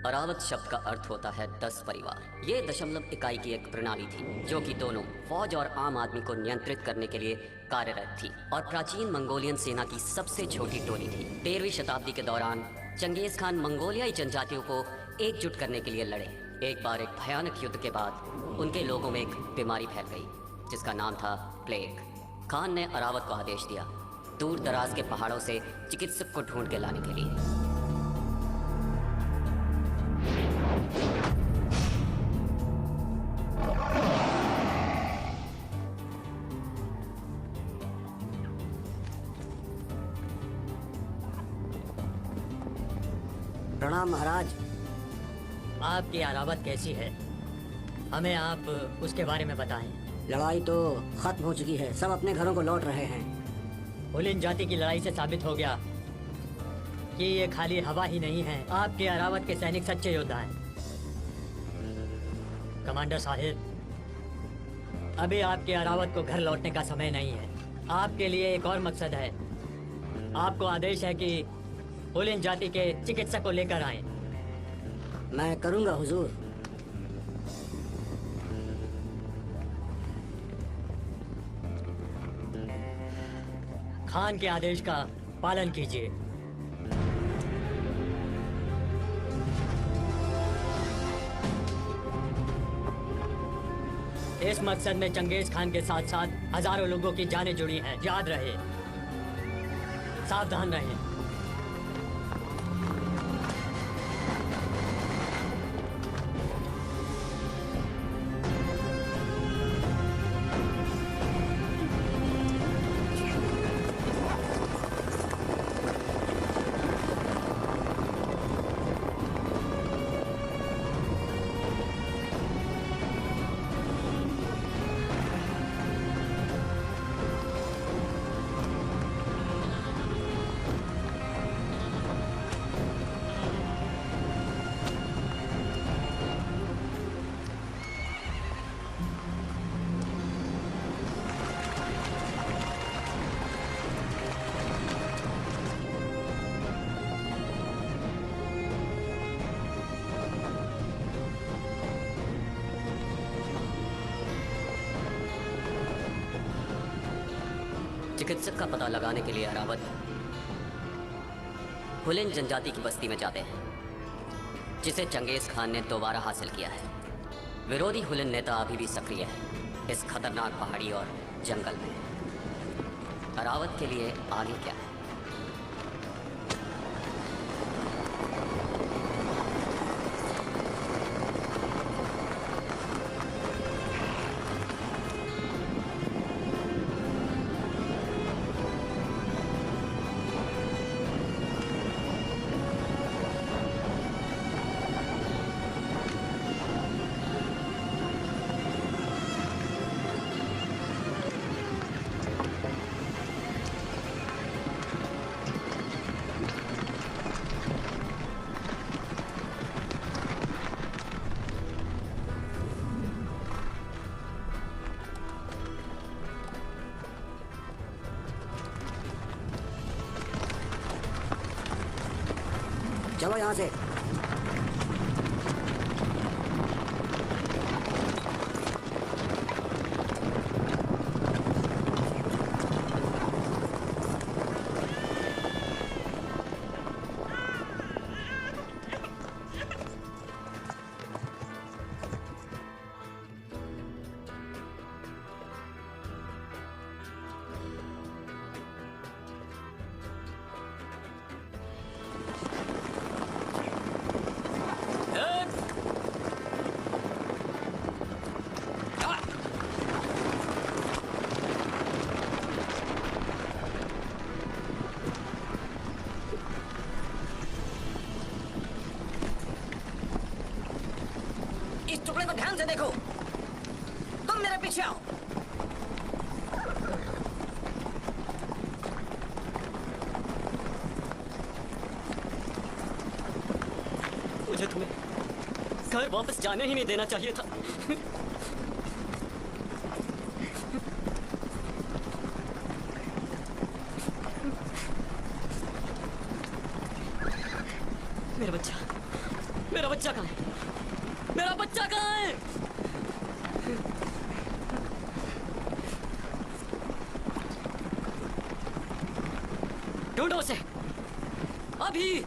अरावत शब्द का अर्थ होता है 10 परिवार। ये दशमलव इकाई की एक प्रणाली थी जो कि दोनों फौज और आम आदमी को नियंत्रित करने के लिए कार्यरत थी और प्राचीन मंगोलियन सेना की सबसे छोटी टोली थी। 13वीं शताब्दी के दौरान चंगेज खान मंगोलियाई जनजातियों को एकजुट करने के लिए लड़े। एक बार एक भयानक युद्ध के बाद उनके लोगों में एक बीमारी फैल गई जिसका नाम था प्लेग। खान ने अरावत को आदेश दिया दूर दराज के पहाड़ों से चिकित्सक को ढूंढ के लाने के लिए। प्रणाम महाराज। आपकी अरावत कैसी है? हमें आप उसके बारे में बताएं। लड़ाई तो खत्म हो चुकी है, सब अपने घरों को लौट रहे हैं। हुलिन जाति की लड़ाई से साबित हो गया कि ये खाली हवा ही नहीं है। आपके अरावत के सैनिक सच्चे योद्धा हैं। कमांडर साहिब, अभी आपके अरावत को घर लौटने का समय नहीं है। आपके लिए एक और मकसद है। आपको आदेश है कि हुलिन जाति के चिकित्सक को लेकर आएं। मैं करूंगा हुजूर। खान के आदेश का पालन कीजिए। इस मकसद में चंगेज खान के साथ साथ हजारों लोगों की जानें जुड़ी हैं। याद रहे, सावधान रहें। चिकित्सक का पता लगाने के लिए अरावत हुलिन जनजाति की बस्ती में जाते हैं जिसे चंगेज खान ने दोबारा हासिल किया है। विरोधी हुलिन नेता अभी भी सक्रिय है इस खतरनाक पहाड़ी और जंगल में। अरावत के लिए आगे क्या है? चलो यहाँ से। इस टुकड़े को ध्यान से देखो। तुम मेरे पीछे आओ। मुझे तुम्हें घर वापस जाने ही नहीं देना चाहिए था। मेरा बच्चा बच्चा कहाँ है? मेरा बच्चा कहाँ है? ढूंढो उसे अभी।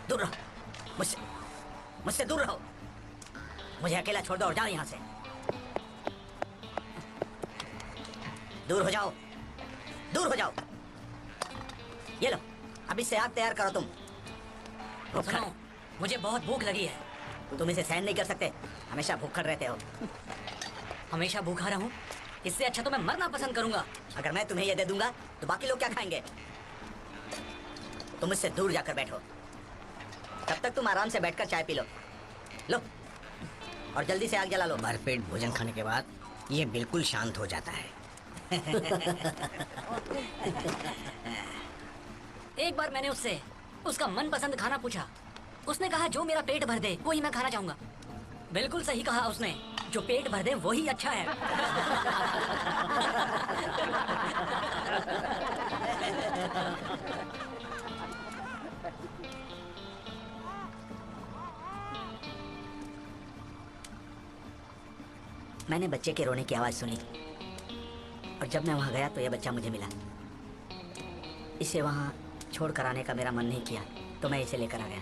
दूर रहो मुझसे, मुझसे दूर रहो। मुझे अकेला छोड़ दो और जाओ यहाँ से। दूर हो जाओ, दूर हो जाओ। ये लो, अभी से आग तैयार करो तुम। सुनो, मुझे बहुत भूख लगी है। तुम इसे सहन नहीं कर सकते, हमेशा भूखड़ रहते हो। हमेशा भूखा रहूं? इससे अच्छा तो मैं मरना पसंद करूंगा। अगर मैं तुम्हें ये दे दूंगा तो बाकी लोग क्या खाएंगे? तुम मुझसे दूर जाकर बैठो। तब तक तुम आराम से बैठकर चाय पी लो। लो, और जल्दी से आग जला लो। भरपेट भोजन खाने के बाद ये बिल्कुल शांत हो जाता है। एक बार मैंने उससे उसका मनपसंद खाना पूछा। उसने कहा जो मेरा पेट भर दे वही मैं खाना चाहूंगा। बिल्कुल सही कहा उसने, जो पेट भर दे वही अच्छा है। मैंने बच्चे के रोने की आवाज सुनी और जब मैं वहां गया तो यह बच्चा मुझे मिला। इसे वहां छोड़कर आने का मेरा मन नहीं किया तो मैं इसे लेकर आ गया।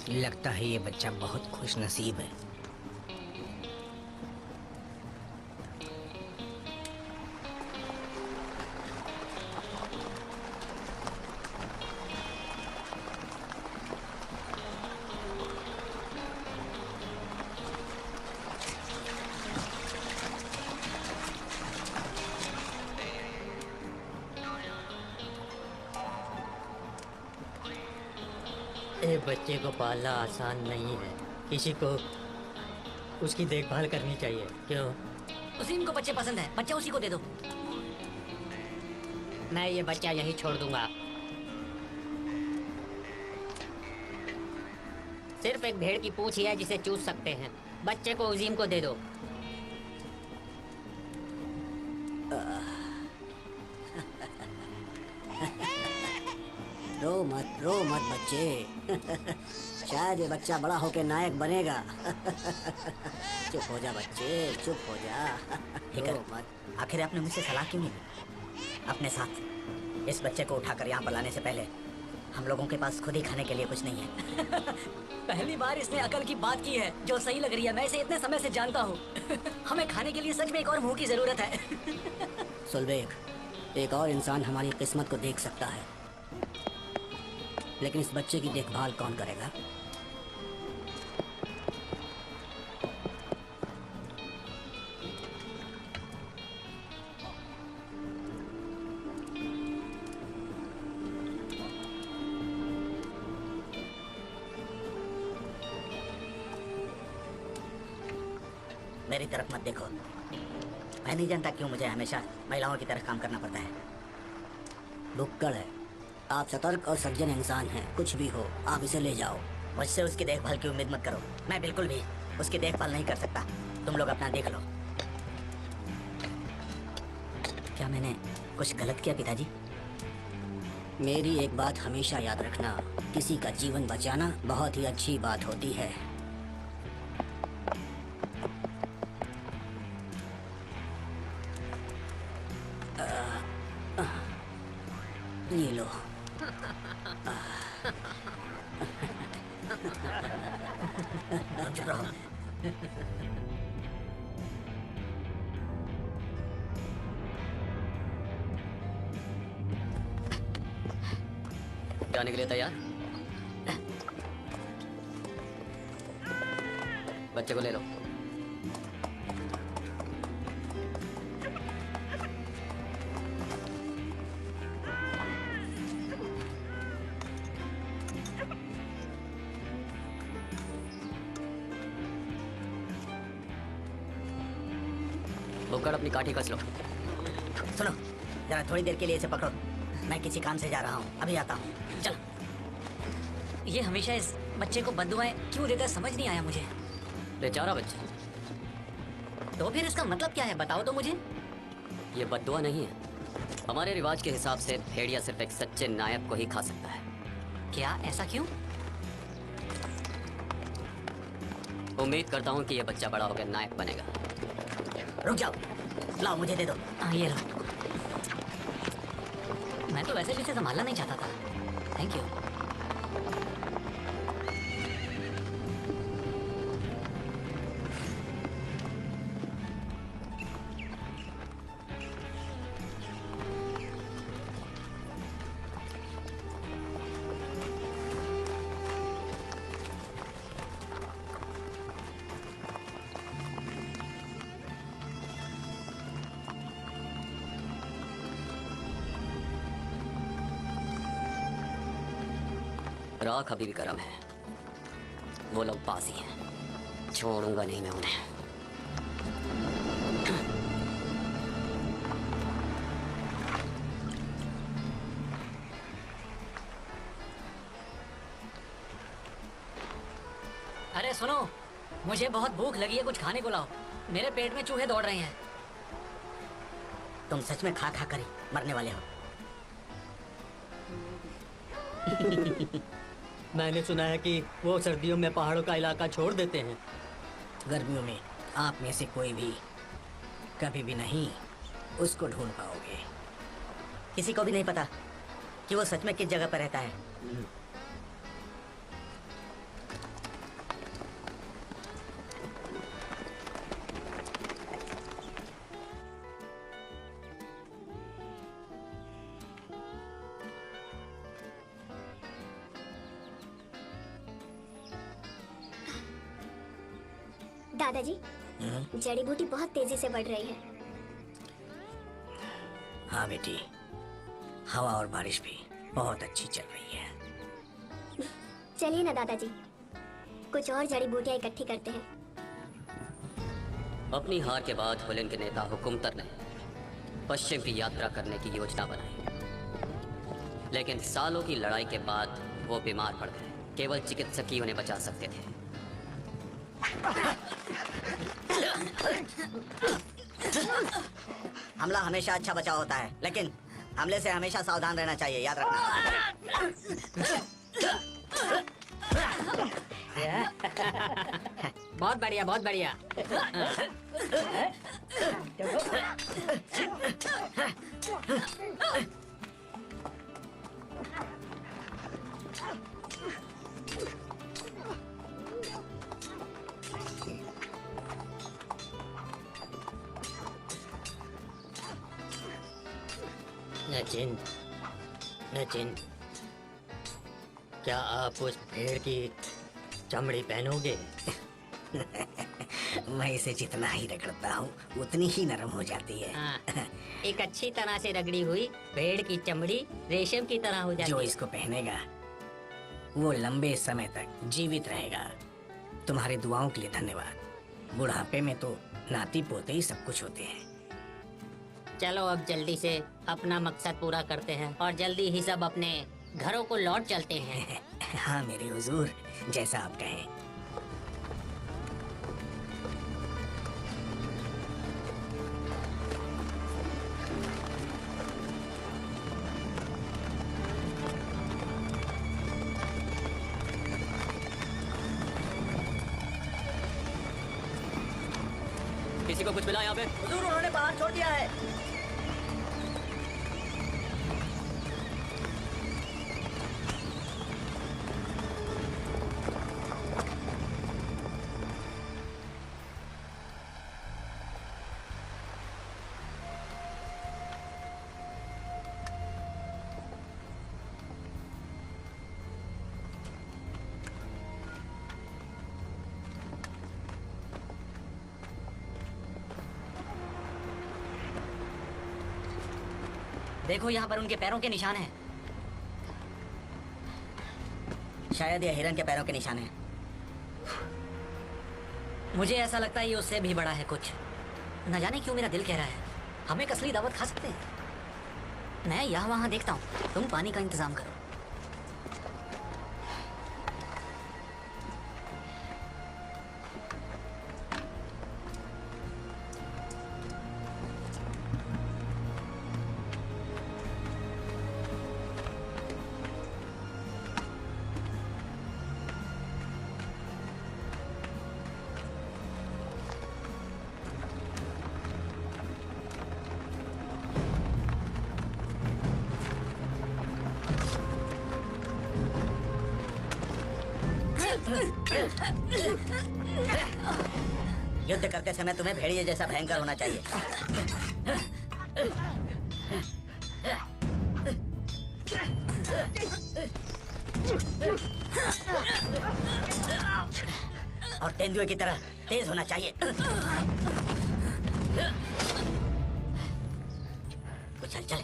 लगता है ये बच्चा बहुत खुश नसीब है। एक बच्चे को पालना आसान नहीं है। किसी को उसकी देखभाल करनी चाहिए। क्यों? उसी को बच्चे पसंद है, बच्चा उसी को दे दो। मैं ये बच्चा यहीं छोड़ दूंगा। सिर्फ एक भेड़ की पूंछ ही है जिसे चूस सकते हैं। बच्चे को उजीम को दे दो। रो मत बच्चे। शायद ये बच्चा बड़ा होकर नायक बनेगा। चुप हो जा बच्चे, चुप हो जा। रो मत। आखिर आपने मुझसे सलाह क्यों नहीं ली? अपने साथ इस बच्चे को उठाकर यहाँ पर लाने से पहले हम लोगों के पास खुद ही खाने के लिए कुछ नहीं है। पहली बार इसने अकल की बात की है जो सही लग रही है। मैं इसे इतने समय से जानता हूँ। हमें खाने के लिए सच में एक और मुंह की जरूरत है। सुलबेग, एक और इंसान हमारी किस्मत को देख सकता है, लेकिन इस बच्चे की देखभाल कौन करेगा? मेरी तरफ मत देखो। मैं नहीं जानता क्यों मुझे हमेशा महिलाओं की तरह काम करना पड़ता है। भुक्कड़ है। आप सतर्क और सज्जन इंसान हैं। कुछ भी हो, आप इसे ले जाओ। मुझसे उसकी देखभाल की उम्मीद मत करो। मैं बिल्कुल भी उसकी देखभाल नहीं कर सकता। तुम लोग अपना देख लो। क्या मैंने कुछ गलत किया पिताजी? मेरी एक बात हमेशा याद रखना, किसी का जीवन बचाना बहुत ही अच्छी बात होती है। ये लो। चुप रहो। जाने के लिए तैयार? बच्चे को ले लो। उपकड़ अपनी काठी कस लो। सुनो, जरा थोड़ी देर के लिए इसे पकड़ो। मैं किसी काम से जा रहा हूँ, अभी आता हूँ। चलो। ये हमेशा इस बच्चे को बद्दुआएं क्यों देता है, समझ नहीं आया मुझे। बेचारा बच्चा। तो फिर इसका मतलब क्या है, बताओ तो मुझे। ये बद्दुआ नहीं है। हमारे रिवाज के हिसाब से भेड़िया सिर्फ एक सच्चे नायक को ही खा सकता है। क्या, ऐसा क्यों? उम्मीद करता हूँ कि ये बच्चा बड़ा होकर नायक बनेगा। रुक जाओ, लाओ मुझे दे दो। हाँ, ये लो। मैं तो वैसे भी इसे संभालना नहीं चाहता था। Thank you. राख अभी भी गर्म है। वो लोग पास ही हैं, छोड़ूंगा नहीं मैं उन्हें। अरे सुनो, मुझे बहुत भूख लगी है, कुछ खाने को लाओ। मेरे पेट में चूहे दौड़ रहे हैं। तुम सच में खा खा कर ही मरने वाले हो। मैंने सुना है कि वो सर्दियों में पहाड़ों का इलाका छोड़ देते हैं। गर्मियों में आप में से कोई भी कभी भी नहीं उसको ढूंढ पाओगे। किसी को भी नहीं पता कि वो सच में किस जगह पर रहता है। दादाजी, जड़ी बूटी बहुत तेजी से बढ़ रही है। हाँ बेटी, हवा और बारिश भी बहुत अच्छी चल रही है। चलिए ना दादाजी, कुछ और जड़ी बूटियां इकट्ठी करते हैं। अपनी हार के बाद हुलिन के नेता हुकुमतर ने पश्चिम की यात्रा करने की योजना बनाई, लेकिन सालों की लड़ाई के बाद वो बीमार पड़ गए। केवल चिकित्सक ही उन्हें बचा सकते थे। हमला हमेशा अच्छा बचाव होता है, लेकिन हमले से हमेशा सावधान रहना चाहिए, याद रखना। बहुत बढ़िया, बहुत बढ़िया। नचिन, नचिन, क्या आप उस भेड़ की चमड़ी पहनोगे? मैं इसे जितना ही रगड़ता हूँ उतनी ही नरम हो जाती है। हाँ, एक अच्छी तरह से रगड़ी हुई भेड़ की चमड़ी रेशम की तरह हो जाती जो है। इसको पहनेगा वो लंबे समय तक जीवित रहेगा। तुम्हारी दुआओं के लिए धन्यवाद। बुढ़ापे में तो नाती पोते ही सब कुछ होते हैं। चलो अब जल्दी से अपना मकसद पूरा करते हैं और जल्दी ही सब अपने घरों को लौट चलते हैं। हाँ मेरे हुजूर, जैसा आप कहें। किसी को कुछ मिला यहाँ पे? हुजूर, उन्होंने पहाड़ छोड़ दिया है। देखो, यहाँ पर उनके पैरों के निशान हैं। शायद ये हिरन के पैरों के निशान हैं। मुझे ऐसा लगता है ये उससे भी बड़ा है कुछ। न जाने क्यों मेरा दिल कह रहा है हम एक असली दावत खा सकते हैं। मैं यहाँ वहाँ देखता हूँ, तुम पानी का इंतजाम करो। युद्ध करते समय तुम्हें भेड़िए जैसा भयंकर होना चाहिए। और तेंदुए की तरह तेज होना चाहिए। चल चल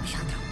शांत रहो।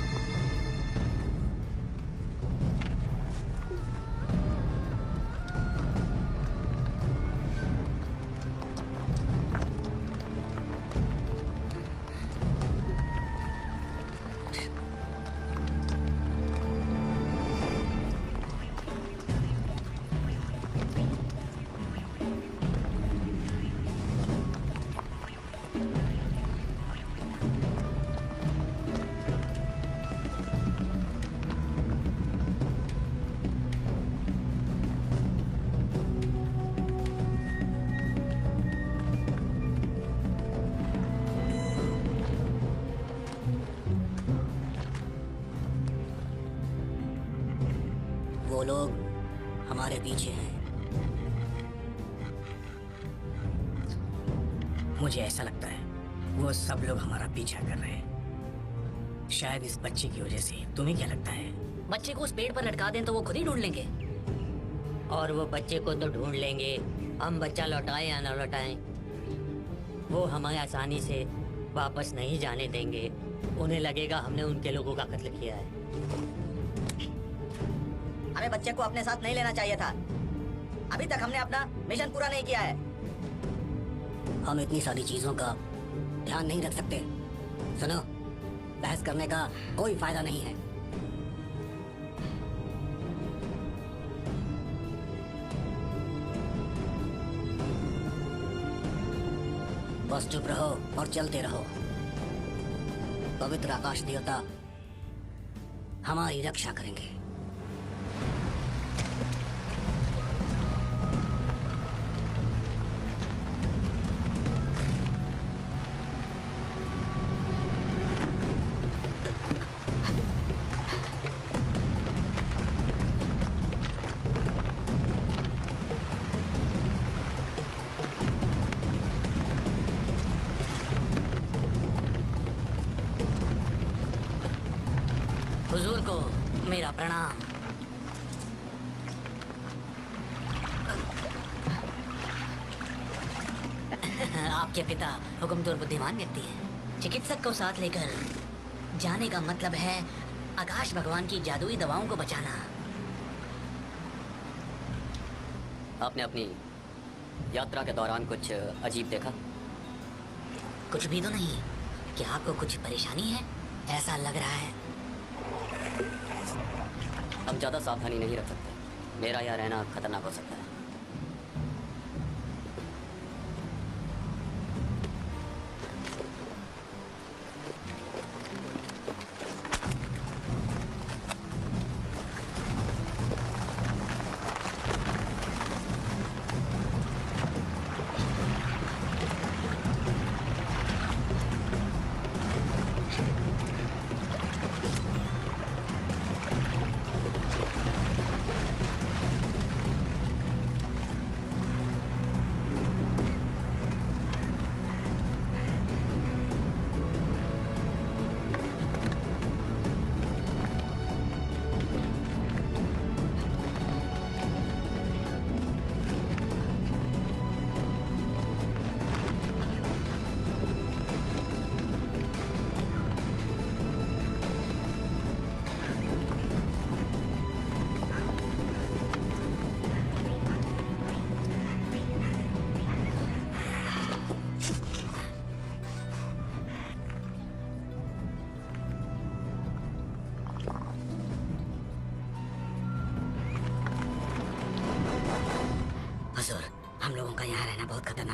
वो लोग हमारे पीछे हैं। मुझे ऐसा लगता है वो सब लोग हमारा पीछा कर रहे हैं, शायद इस बच्चे की वजह से। तुम्हें क्या लगता है? बच्चे को उस पेड़ पर लटका दें तो वो खुद ही ढूंढ लेंगे। और वो बच्चे को तो ढूंढ लेंगे, हम बच्चा लौटाएं या न लौटाएं, वो हमें आसानी से वापस नहीं जाने देंगे। उन्हें लगेगा हमने उनके लोगों का कत्ल किया है। हमें बच्चे को अपने साथ नहीं लेना चाहिए था। अभी तक हमने अपना मिशन पूरा नहीं किया है। हम इतनी सारी चीजों का ध्यान नहीं रख सकते। सुनो, बहस करने का कोई फायदा नहीं है। बस चुप रहो और चलते रहो। पवित्र आकाश देवता हमारी रक्षा करेंगे। हुजूर को मेरा प्रणाम। आपके पिता हुक्मतोर बुद्धिमान व्यक्ति हैं। चिकित्सक को साथ लेकर जाने का मतलब है आकाश भगवान की जादुई दवाओं को बचाना। आपने अपनी यात्रा के दौरान कुछ अजीब देखा? कुछ भी तो नहीं। क्या आपको कुछ परेशानी है? ऐसा लग रहा है। हम ज़्यादा सावधानी नहीं रख सकते। मेरा यहाँ रहना खतरनाक हो सकता है।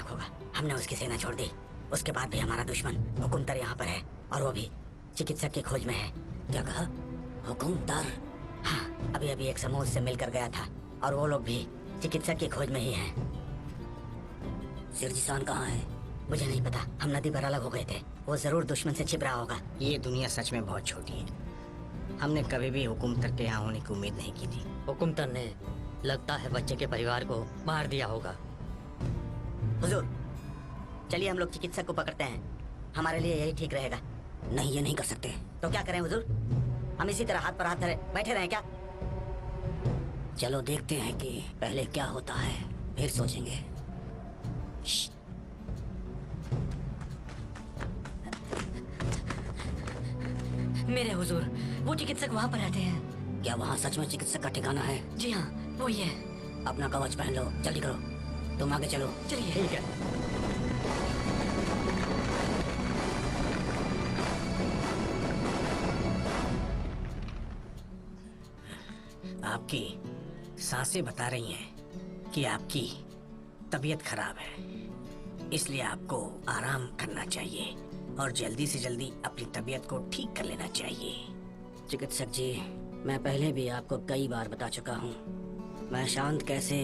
भयानक होगा। हमने उसकी सेना छोड़ दी, उसके बाद भी हमारा दुश्मन हुकुमतर यहाँ पर है, और वो भी चिकित्सक की खोज में है। क्या कहा? हुकुमदार? हाँ, अभी अभी एक समूह से मिलकर गया था, और वो लोग भी चिकित्सक की खोज में ही हैं। सिरजिसान कहाँ है? मुझे नहीं पता, हम नदी पर अलग हो गए थे। वो जरूर दुश्मन से छिप रहा होगा। ये दुनिया सच में बहुत छोटी है। हमने कभी भी हुकुमतर के यहाँ होने की उम्मीद नहीं की थी। हुकुमतर ने लगता है बच्चे के परिवार को मार दिया होगा। हुजूर, चलिए हम लोग चिकित्सक को पकड़ते हैं, हमारे लिए यही ठीक रहेगा। नहीं, ये नहीं कर सकते। तो क्या करें हुजूर? हम इसी तरह हाथ पर हाथ धरे बैठे रहें क्या? चलो देखते हैं कि पहले क्या होता है, फिर सोचेंगे। मेरे हुजूर, वो चिकित्सक वहाँ पर रहते हैं। क्या वहाँ सच में चिकित्सक का ठिकाना है? जी हाँ, वो ही है। अपना कवच पहन लो, जल्दी करो। तुम आगे चलो। चलिए। ठीक है। आपकी सांसें बता रही हैं कि आपकी तबीयत खराब है, इसलिए आपको आराम करना चाहिए और जल्दी से जल्दी अपनी तबीयत को ठीक कर लेना चाहिए। चिकित्सक जी, मैं पहले भी आपको कई बार बता चुका हूँ, मैं शांत कैसे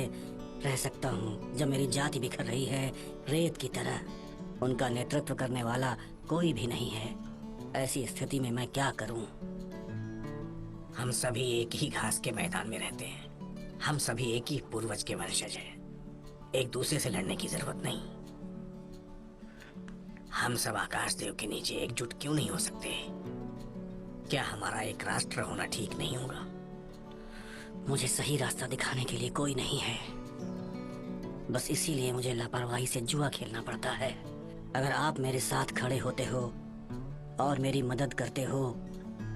रह सकता हूँ जब मेरी जाति बिखर रही है रेत की तरह। उनका नेतृत्व करने वाला कोई भी नहीं है। ऐसी स्थिति में मैं क्या करूँ? हम सभी एक ही घास के मैदान में रहते हैं, हम सभी एक ही पूर्वज के वंशज हैं। एक दूसरे से लड़ने की जरूरत नहीं। हम सब आकाश देव के नीचे एकजुट क्यों नहीं हो सकते? क्या हमारा एक राष्ट्र होना ठीक नहीं होगा? मुझे सही रास्ता दिखाने के लिए कोई नहीं है, बस इसीलिए मुझे लापरवाही से जुआ खेलना पड़ता है। अगर आप मेरे साथ खड़े होते हो और मेरी मदद करते हो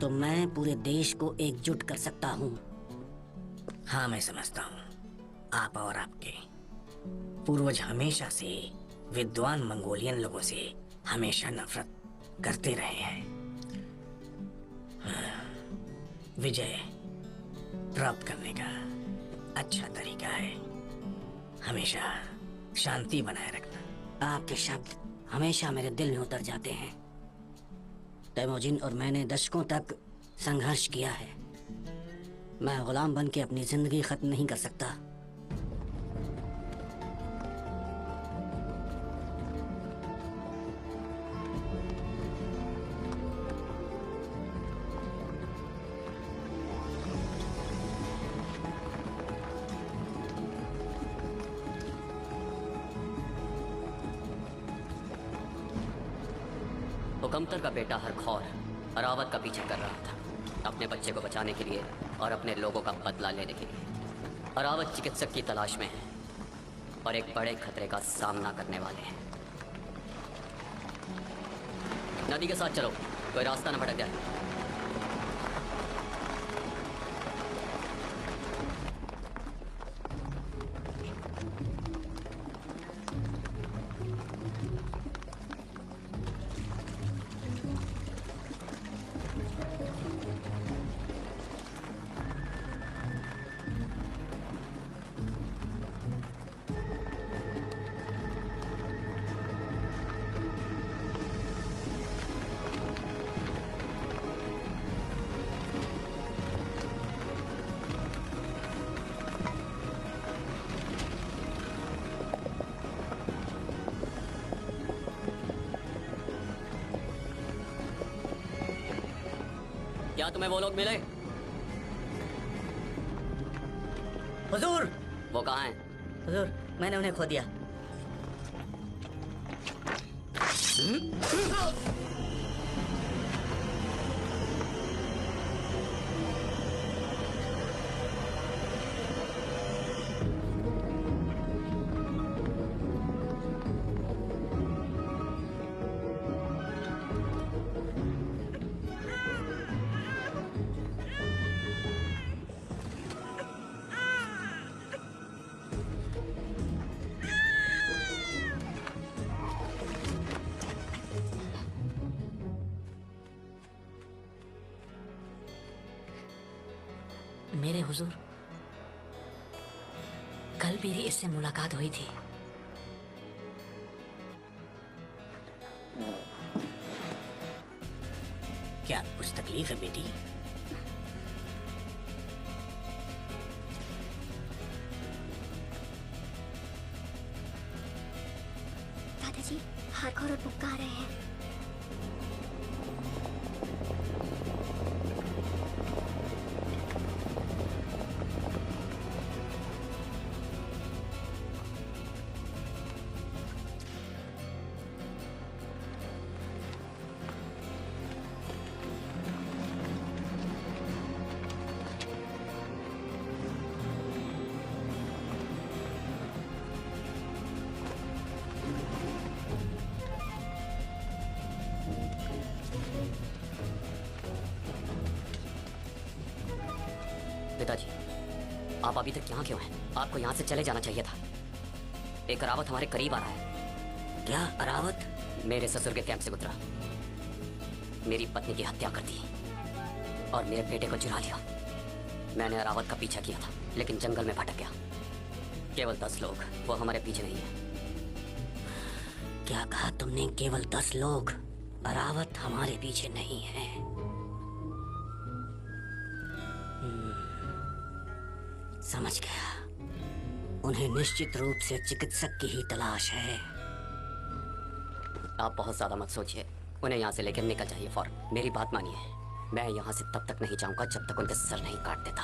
तो मैं पूरे देश को एकजुट कर सकता हूँ। हाँ, मैं समझता हूँ। आप और आपके पूर्वज हमेशा से विद्वान मंगोलियन लोगों से हमेशा नफरत करते रहे हैं। विजय प्राप्त करने का अच्छा तरीका है हमेशा शांति बनाए रखना। आपके शब्द हमेशा मेरे दिल में उतर जाते हैं। तैमोजिन और मैंने दशकों तक संघर्ष किया है। मैं गुलाम बन के अपनी जिंदगी खत्म नहीं कर सकता। हुकमतर का बेटा हरखौर अरावत का पीछा कर रहा था, अपने बच्चे को बचाने के लिए और अपने लोगों का बदला लेने के लिए। अरावत चिकित्सक की तलाश में है और एक बड़े खतरे का सामना करने वाले हैं। नदी के साथ चलो, कोई रास्ता न भटक जाए। क्या तुम्हें वो लोग मिले? हुजूर, वो कहाँ हैं? हुजूर, मैंने उन्हें खो दिया। मेरे हुजूर, कल मेरी इससे मुलाकात हुई थी। क्या कुछ तकलीफ है बेटी? दादाजी, हारखोर और पुक्का आ रहे हैं। पिताजी, आप अभी तक यहाँ क्यों हैं? आपको यहाँ से चले जाना चाहिए था। एक रावत हमारे करीब आ रहा है। क्या अरावत? मेरे ससुर के कैंप से गुजरा, मेरी पत्नी की हत्या कर दी और मेरे बेटे को चुरा लिया। मैंने अरावत का पीछा किया था, लेकिन जंगल में भटक गया। केवल 10 लोग, वो हमारे पीछे नहीं है। क्या कहा तुमने? केवल 10 लोग? अरावत हमारे पीछे नहीं है। समझ गया। उन्हें निश्चित रूप से चिकित्सक की ही तलाश है। आप बहुत ज्यादा मत सोचिए, उन्हें यहाँ से लेकर निकल जाइए फौरन। मेरी बात मानिए, मैं यहाँ से तब तक नहीं जाऊंगा जब तक उनके सर नहीं काट देता।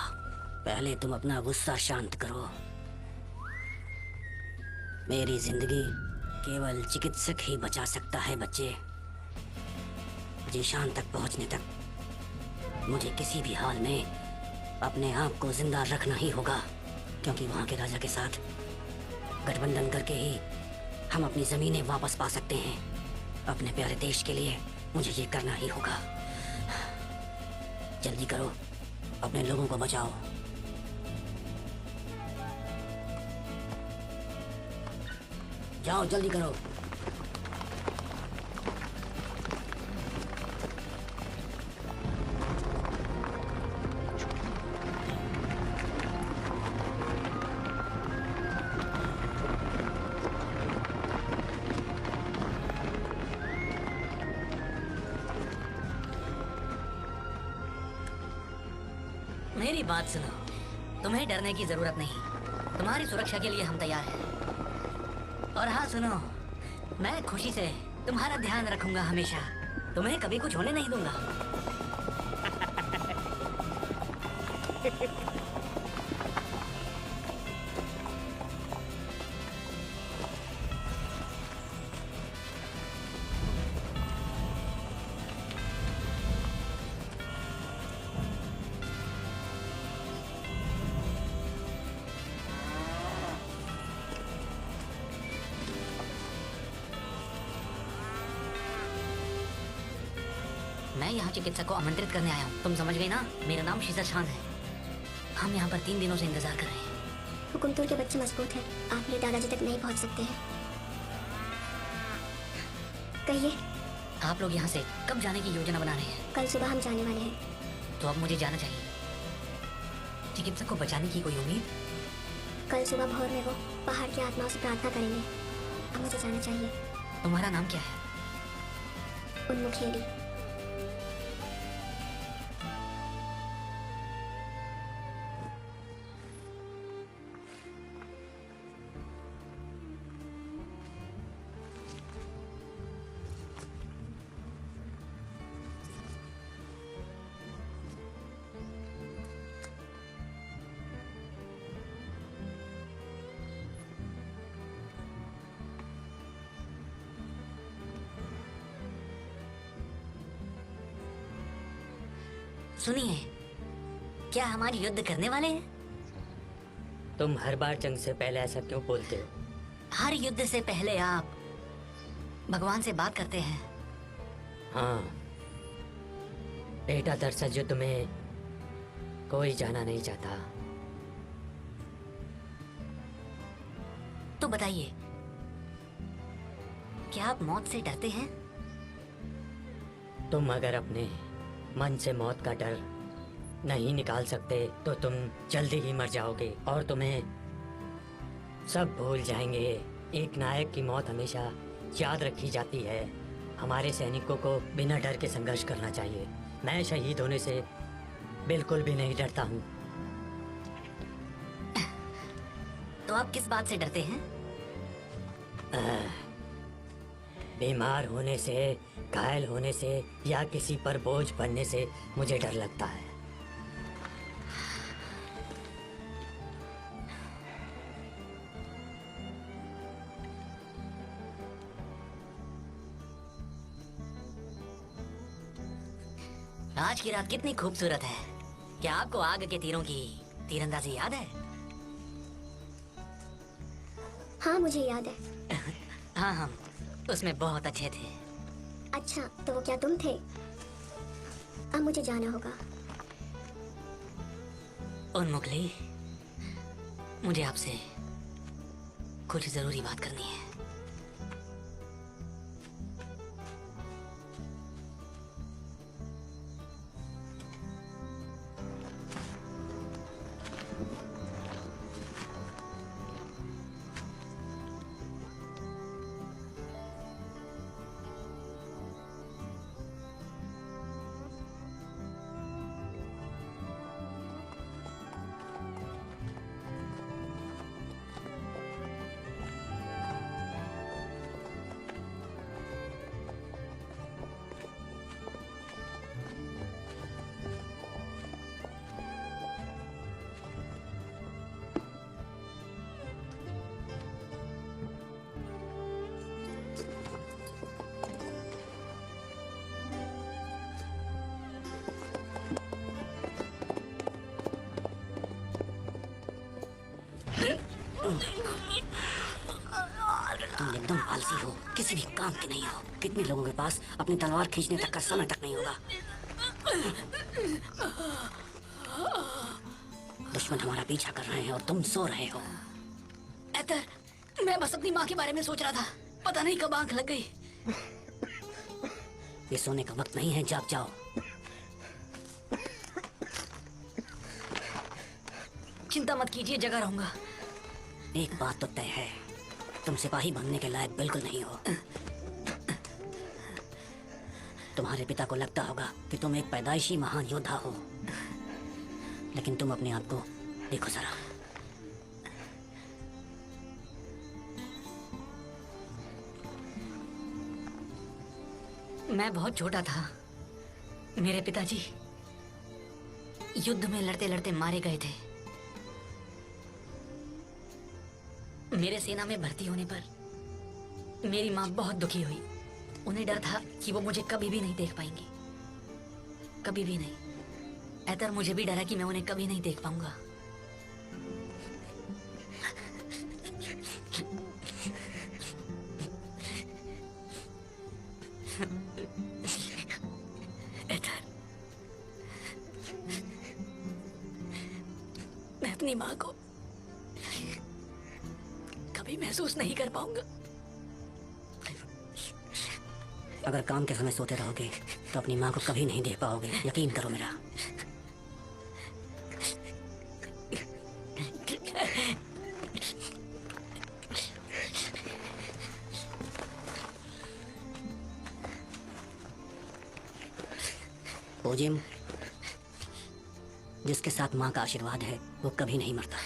पहले तुम अपना गुस्सा शांत करो। मेरी जिंदगी केवल चिकित्सक ही बचा सकता है बच्चे। जीशान तक पहुंचने तक मुझे किसी भी हाल में अपने आप को जिंदा रखना ही होगा, क्योंकि वहां के राजा के साथ गठबंधन करके ही हम अपनी जमीनें वापस पा सकते हैं। अपने प्यारे देश के लिए मुझे ये करना ही होगा। जल्दी करो, अपने लोगों को बचाओ। जाओ, जल्दी करो। मेरी बात सुनो, तुम्हें डरने की जरूरत नहीं। तुम्हारी सुरक्षा के लिए हम तैयार हैं। और हाँ सुनो, मैं खुशी से तुम्हारा ध्यान रखूंगा हमेशा। तुम्हें कभी कुछ होने नहीं दूंगा। मैं यहाँ चिकित्सक को आमंत्रित करने आया हूँ। तुम समझ गई ना? मेरा नाम शीजा खान है। हम यहाँ पर 3 दिनों से इंतजार कर रहे हैं। हुकुमतुल के बच्चे मजबूत हैं। आप मेरे दादाजी तक नहीं पहुँच सकते हैं। कहिए। आप लोग यहाँ से कब जाने की योजना बना रहे हैं? कल सुबह हम जाने वाले हैं। तो अब मुझे जाना चाहिए। चिकित्सक को बचाने की कोई उम्मीद? कल सुबह भोर में वो पहाड़ की आत्माओं से प्रार्थना करेंगे। अब मुझे जाना चाहिए। तुम्हारा नाम क्या है? उन्मुखेली। सुनिए, क्या हमारी युद्ध करने वाले हैं? तुम हर बार जंग से पहले ऐसा क्यों बोलते हो? हर युद्ध से पहले आप भगवान से बात करते हैं। हाँ बेटा, दरअसल युद्ध में कोई जाना नहीं चाहता। तो बताइए, क्या आप मौत से डरते हैं? तुम अगर अपने मन से मौत का डर नहीं निकाल सकते तो तुम जल्दी ही मर जाओगे और तुम्हें सब भूल जाएंगे। एक नायक की मौत हमेशा याद रखी जाती है। हमारे सैनिकों को बिना डर के संघर्ष करना चाहिए। मैं शहीद होने से बिल्कुल भी नहीं डरता हूँ। तो आप किस बात से डरते हैं? बीमार होने से, घायल होने से या किसी पर बोझ बनने से मुझे डर लगता है। आज की रात कितनी खूबसूरत है। क्या आपको आग के तीरों की तीरंदाजी याद है? हाँ, मुझे याद है। हाँ, हम उसमें बहुत अच्छे थे। अच्छा, तो वो क्या तुम थे? अब मुझे जाना होगा। उन्मुखली, मुझे आपसे कुछ जरूरी बात करनी है। तुम एकदम आलसी हो, किसी भी काम के नहीं हो। कितने लोगों के पास अपनी तलवार खींचने तक का समय तक नहीं होगा। दुश्मन हमारा पीछा कर रहे हैं और तुम सो रहे हो। एतर, मैं बस अपनी माँ के बारे में सोच रहा था। पता नहीं कब आंख लग गई। ये सोने का वक्त नहीं है, जाग जाओ। चिंता मत कीजिए, जगह रहूंगा। एक बात तो तय है, तुम सिपाही बनने के लायक बिल्कुल नहीं हो। तुम्हारे पिता को लगता होगा कि तुम एक पैदाइशी महान योद्धा हो, लेकिन तुम अपने आप को देखो जरा। मैं बहुत छोटा था। मेरे पिताजी युद्ध में लड़ते लड़ते मारे गए थे। मेरे सेना में भर्ती होने पर मेरी माँ बहुत दुखी हुई। उन्हें डर था कि वो मुझे कभी भी नहीं देख पाएंगी, कभी भी नहीं। ऐतर, मुझे भी डर है कि मैं उन्हें कभी नहीं देख पाऊंगा। ऐतर, मैं अपनी माँ को कभी महसूस नहीं कर पाऊंगा। अगर काम के समय सोते रहोगे तो अपनी माँ को कभी नहीं देख पाओगे, यकीन करो मेरा। ओजिम, जिसके साथ माँ का आशीर्वाद है वो कभी नहीं मरता।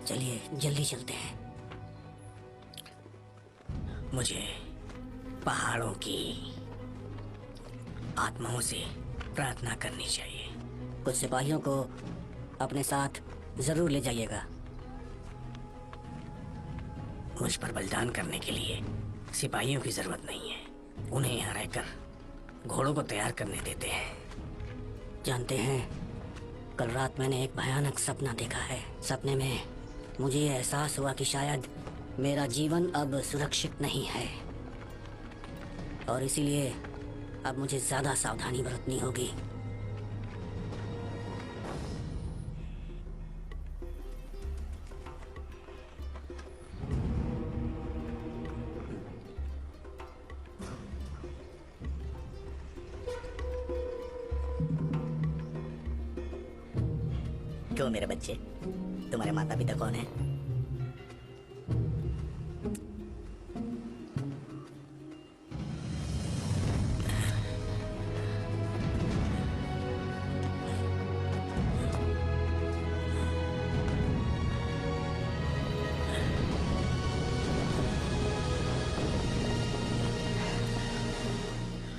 चलिए जल्दी चलते हैं। मुझे पहाड़ों की आत्माओं से प्रार्थना करनी चाहिए। कुछ सिपाहियों को अपने साथ जरूर ले जाइएगा। मुझ पर बलिदान करने के लिए सिपाहियों की जरूरत नहीं है। उन्हें यहाँ रहकर घोड़ों को तैयार करने देते हैं। जानते हैं, कल रात मैंने एक भयानक सपना देखा है। सपने में मुझे ये एहसास हुआ कि शायद मेरा जीवन अब सुरक्षित नहीं है, और इसीलिए अब मुझे ज्यादा सावधानी बरतनी होगी। क्यों मेरे बच्चे, तुम्हारे माता पिता कौन है?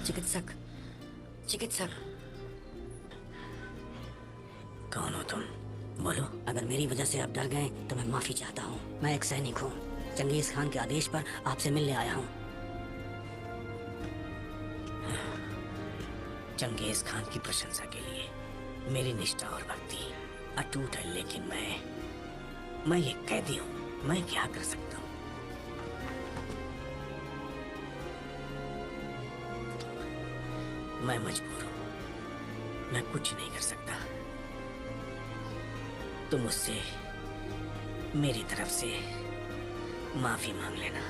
चिकित्सक, चिकित्सक। कौन हो तुम? बोलो। अगर मेरी वजह से आप डर गए तो मैं माफी चाहता हूँ। मैं एक सैनिक हूँ। चंगेज खान के आदेश पर आपसे मिलने आया हूँ। चंगेज खान की प्रशंसा के लिए मेरी निष्ठा और भक्ति अटूट है, लेकिन मैं ये कैदी हूँ। मैं क्या कर सकता हूँ? मैं मजबूर हूँ, मैं कुछ नहीं कर सकता। तुम मुझसे मेरी तरफ से माफी मांग लेना।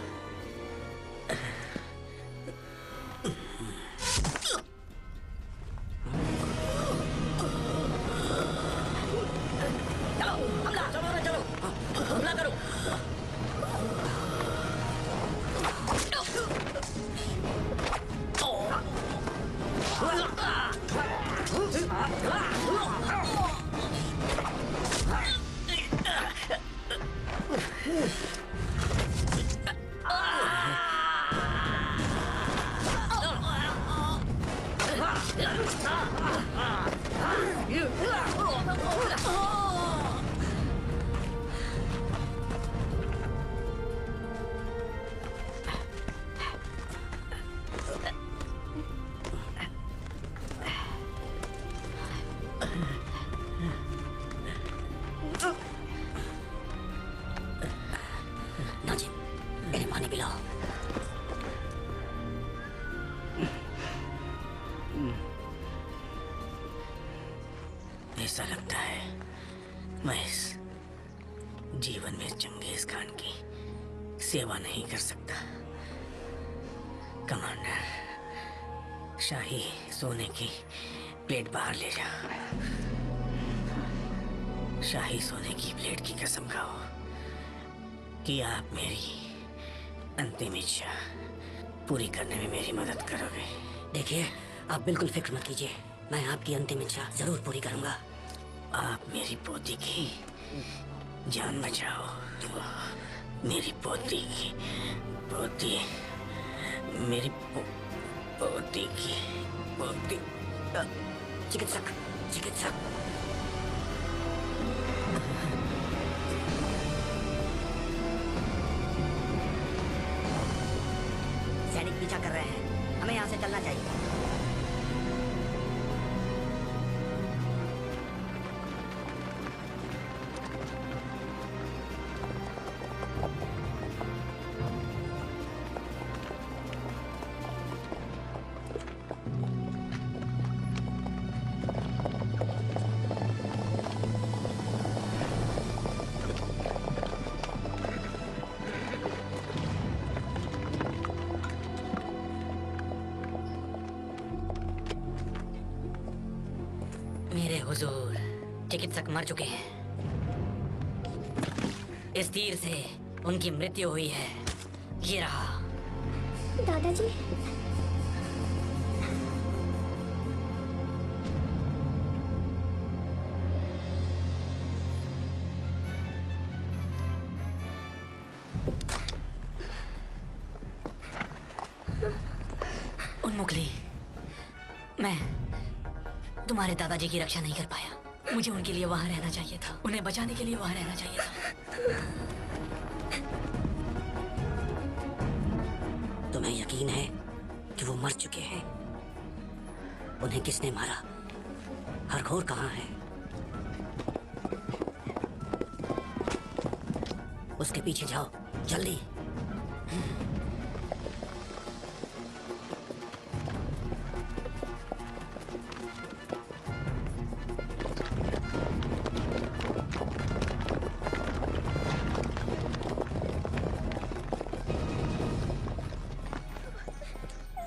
नाजिम, इन्हें पानी पिलाओ। ऐसा लगता है मैं इस जीवन में चंगेज खान की सेवा नहीं कर सकता। कमांडर, शाही सोने की प्लेट बाहर ले जा। शाही सोने की प्लेट की कसम खाओ कि आप मेरी अंतिम इच्छा पूरी करने में मेरी मदद करोगे। देखिए, आप बिल्कुल फिक्र मत कीजिए, मैं आपकी अंतिम इच्छा जरूर पूरी करूंगा। आप मेरी पोती की जान बचाओ। मेरी पोती की पोती, मेरी पोती की पोती। चिकित्सक, चिकित्सक। सैनिक पीछा कर रहे हैं, हमें यहाँ से चलना चाहिए। मेरे हुजूर, चिकित्सक मर चुके हैं। इस तीर से उनकी मृत्यु हुई है। ये रहा। दादाजी, उन्मुखली, मैं तुम्हारे दादाजी की रक्षा नहीं कर पाया। मुझे उनके लिए वहां रहना चाहिए था, उन्हें बचाने के लिए वहां रहना चाहिए था। तुम्हें यकीन है कि वो मर चुके हैं? उन्हें किसने मारा? हरघोर कहाँ है? उसके पीछे जाओ, जल्दी।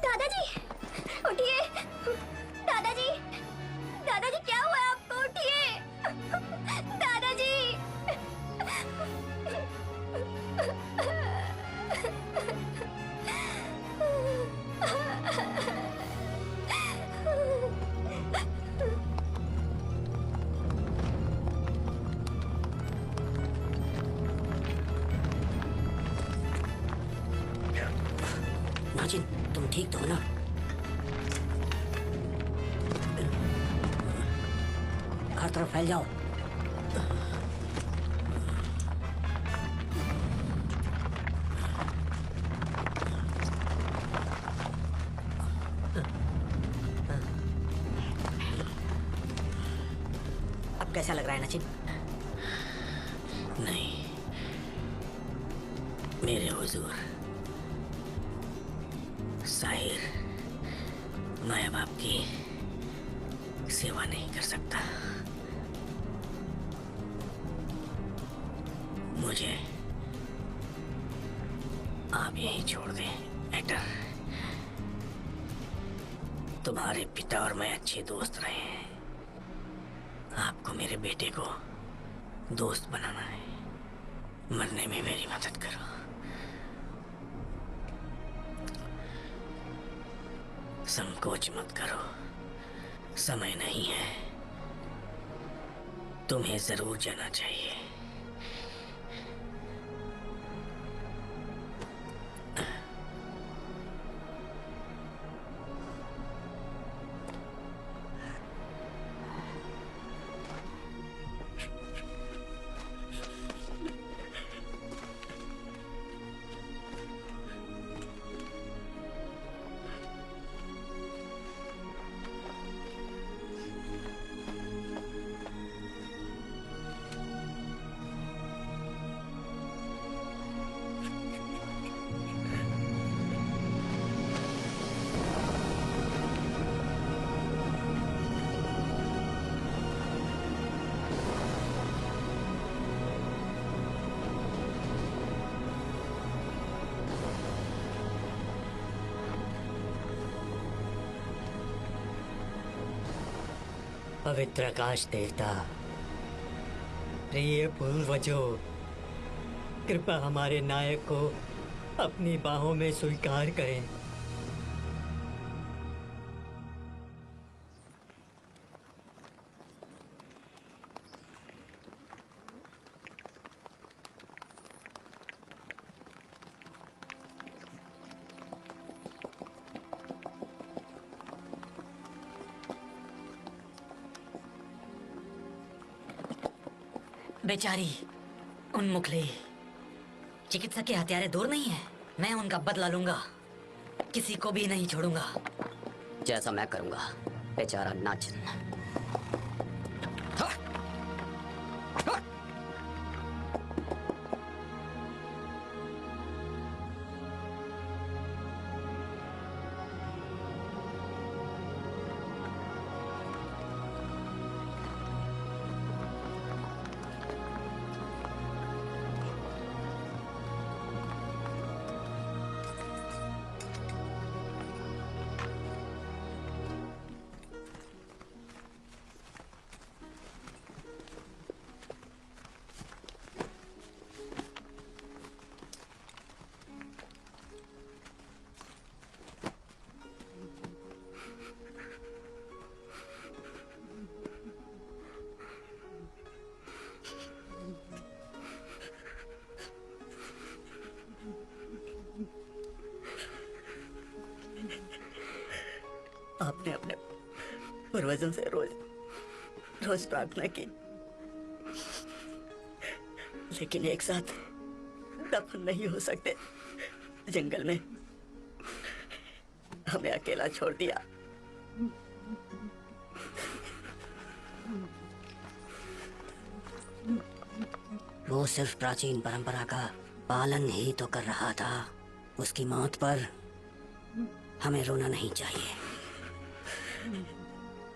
दादाजी, उठिए। दादाजी, दादाजी क्या हुआ आपको? उठिए दादाजी। नाजिन, तुम ठीक तो हो ना? हर तरफ फैल जाओ। अब कैसा लग रहा है नाजिन? नहीं, मेरे हुजूर, साहिर, मैं अब आपकी सेवा नहीं कर सकता। मुझे आप यहीं छोड़ दें एटर। तुम्हारे पिता और मैं अच्छे दोस्त रहे हैं। आपको मेरे बेटे को दोस्त बनाना है। मरने में मेरी मदद करो। संकोच मत करो, समय नहीं है। तुम्हें जरूर जाना चाहिए। पवित्र आकाश देवता, प्रिय पूर्वजों, कृपा हमारे नायक को अपनी बाहों में स्वीकार करें। बेचारी उन्मुखली, चिकित्सक के हत्यारे दूर नहीं है। मैं उनका बदला लूंगा, किसी को भी नहीं छोड़ूंगा। जैसा मैं करूंगा बेचारा नाजिन। आपने अपने पूर्वजों से रोज रोज प्रार्थना की, लेकिन एक साथ दफन नहीं हो सकते। जंगल में हमें अकेला छोड़ दिया। वो सिर्फ प्राचीन परंपरा का पालन ही तो कर रहा था। उसकी मौत पर हमें रोना नहीं चाहिए।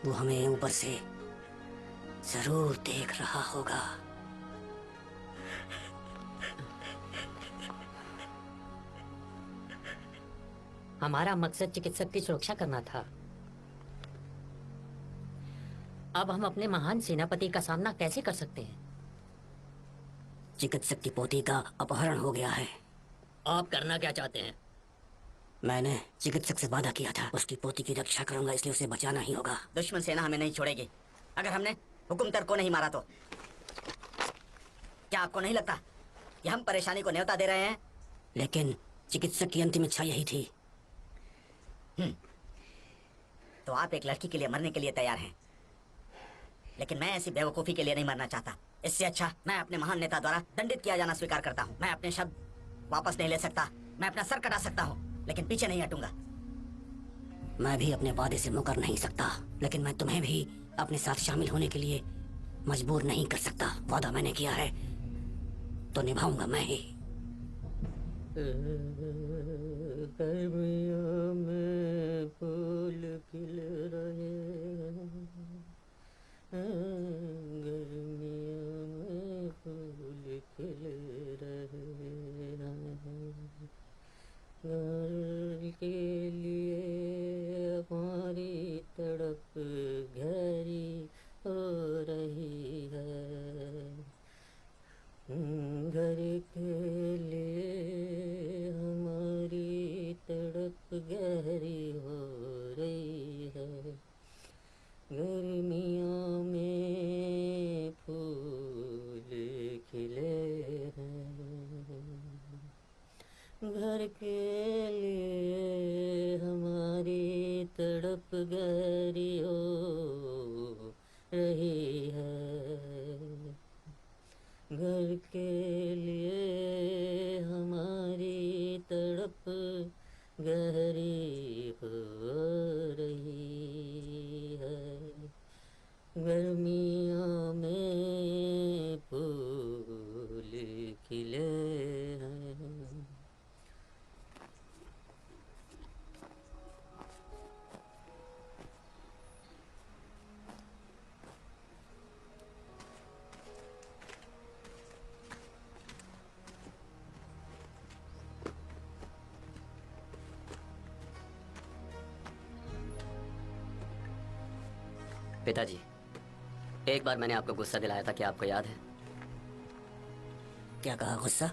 वो हमें ऊपर से जरूर देख रहा होगा। हमारा मकसद चिकित्सक की सुरक्षा करना था। अब हम अपने महान सेनापति का सामना कैसे कर सकते हैं? चिकित्सक की पोती का अपहरण हो गया है। आप करना क्या चाहते हैं? मैंने चिकित्सक से वादा किया था, उसकी पोती की रक्षा करूंगा, इसलिए उसे बचाना ही होगा। दुश्मन सेना हमें नहीं छोड़ेगी। अगर हमने हुकुमतर को नहीं मारा तो क्या आपको नहीं लगता कि हम परेशानी को न्योता दे रहे हैं? लेकिन चिकित्सक की अंतिम इच्छा यही थी। तो आप एक लड़की के लिए मरने के लिए तैयार हैं, लेकिन मैं ऐसी बेवकूफी के लिए नहीं मरना चाहता। इससे अच्छा मैं अपने महान नेता द्वारा दंडित किया जाना स्वीकार करता हूँ। मैं अपने शब्द वापस नहीं ले सकता। मैं अपना सर कटा सकता हूँ, लेकिन पीछे नहीं हटूंगा। मैं भी अपने वादे से मुकर नहीं सकता, लेकिन मैं तुम्हें भी अपने साथ शामिल होने के लिए मजबूर नहीं कर सकता। वादा मैंने किया है तो निभाऊंगा मैं ही। गर्मियों में फूल खिल रहे हैं, गर्मियों में फूल खिल रहे हैं, घर के लिए हमारी तड़प गहरी हो रही है, घर के लिए हमारी तड़प गहरी हो रही है, गर्मियों में फूल खिले हैं, घर के लिए हमारी तड़प गहरी हो रही है, घर के लिए हमारी तड़प गहरी हो रही है, गर्मियों में फूल खिले हैं। पिताजी, एक बार मैंने आपको गुस्सा दिलाया था, क्या आपको याद है? क्या कहा? गुस्सा?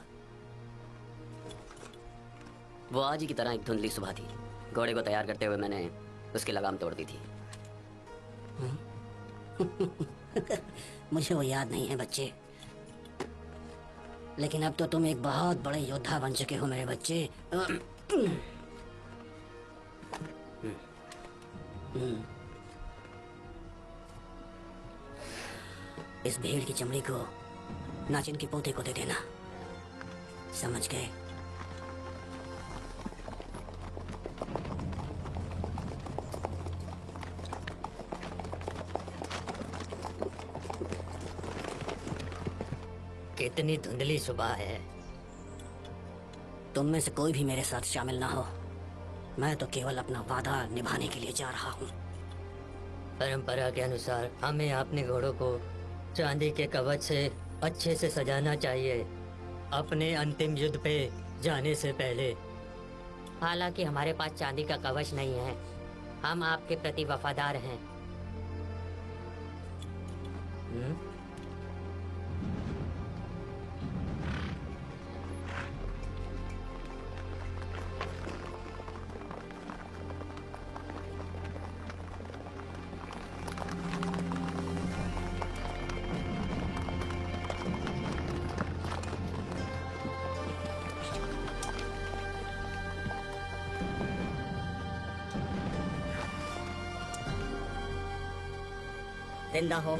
वो आज ही की तरह एक धुंधली सुबह थी। घोड़े को तैयार करते हुए मैंने उसकी लगाम तोड़ दी थी। मुझे वो याद नहीं है बच्चे, लेकिन अब तो तुम एक बहुत बड़े योद्धा बन चुके हो मेरे बच्चे। इस भेड़ की चमड़ी को नाचिन के पोते को दे देना, समझ गए? कितनी धुंधली सुबह है। तुम में से कोई भी मेरे साथ शामिल ना हो। मैं तो केवल अपना वादा निभाने के लिए जा रहा हूँ। परंपरा के अनुसार हमें अपने घोड़ों को चांदी के कवच से अच्छे से सजाना चाहिए अपने अंतिम युद्ध पे जाने से पहले। हालांकि हमारे पास चांदी का कवच नहीं है, हम आपके प्रति वफादार हैं। जिंदा हो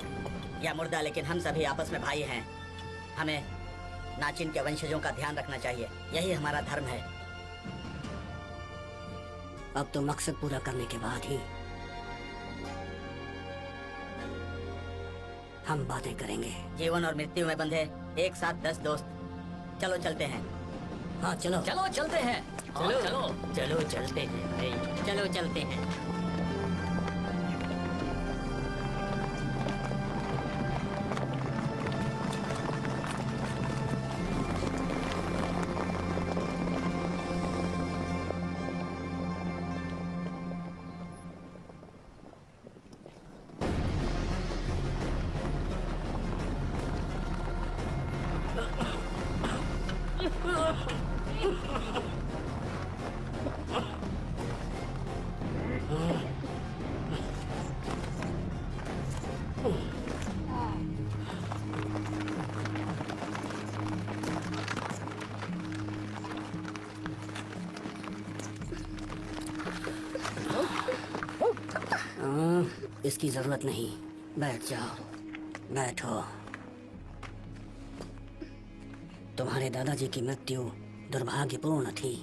या मुर्दा, लेकिन हम सभी आपस में भाई हैं। हमें नाचिन के वंशजों का ध्यान रखना चाहिए, यही हमारा धर्म है। अब तो मकसद पूरा करने के बाद ही हम बातें करेंगे। जीवन और मृत्यु में बंधे एक साथ 10 दोस्त। चलो चलते हैं। हाँ चलो। चलो चलते हैं। चलो चलो चलते हैं भाई, चलो चलते हैं। इसकी जरूरत नहीं, बैठ जाओ, बैठो। तुम्हारे दादाजी की मृत्यु दुर्भाग्यपूर्ण थी।